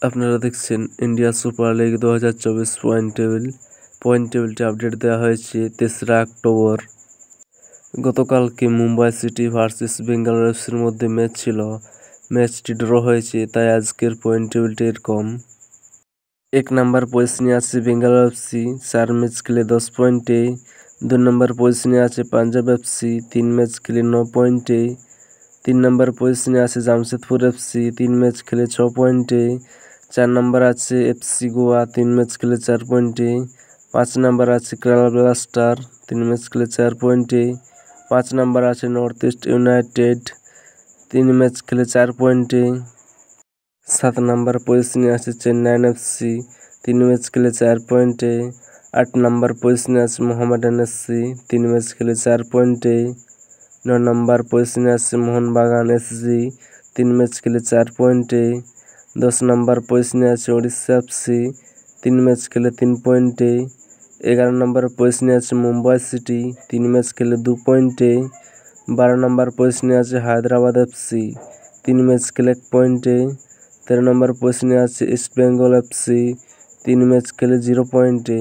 আপনারা দেখছেন India super league 2024 point টেবিলটি আপডেট দেওয়া হয়েছে 3রা অক্টোবর। গতকালকে মুম্বাই সিটি ভার্সেস বেঙ্গালুরু এফসির মধ্যে ম্যাচ ছিল। ম্যাচটি ড্র হয়েছে, তাই আজকের পয়েন্ট টেবিলটি এরকম। 1 নম্বর পজিশনে আছে বেঙ্গালুরু এফসি 4 ম্যাচ খেলে 10 পয়েন্টে। 2 নম্বর পজিশনে আছে পাঞ্জাব এফসি 3 ম্যাচ খেলে 9 পয়েন্টে। 3 নম্বর পজিশনে আছে জামশেদপুর এফসি 3 ম্যাচ খেলে 6 পয়েন্টে। 4 নম্বর আছে এফসি গোয়া 3 ম্যাচ খেলে 4 পয়েন্টে। 5 নম্বর আছে কেরালা ব্লাস্টার 3 ম্যাচ খেলে 4 পয়েন্টে। 5 নম্বর আছে নর্থ ইস্ট ইউনাইটেড 3 ম্যাচ খেলে 4 পয়েন্টে। 7 নম্বর পজিশনে আছে চেন্নাইন এফসি 3 ম্যাচ খেলে 4 পয়েন্টে। 8 নম্বর পজিশনে আছে মোহামেডান এফসি 3 ম্যাচ খেলে 4 পয়েন্টে। 9 নম্বর পজিশনে আছে মোহনবাগান এসজি 3 ম্যাচ খেলে 4 পয়েন্টে। 10 নম্বর পজিশনে আছে ওড়িশা এফসি 3 ম্যাচ খেলে 3 পয়েন্টে। 11 নম্বর পজিশনে আছে মুম্বাই সিটি 3 ম্যাচ খেলে 2 পয়েন্টে। 12 নম্বর পজিশনে আছে হায়দ্রাবাদ এফসি 3 ম্যাচ খেলে 1 পয়েন্টে। 13 নম্বর পজিশনে আছে ইস্ট বেঙ্গল এফসি 3 ম্যাচ খেলে 0 পয়েন্টে।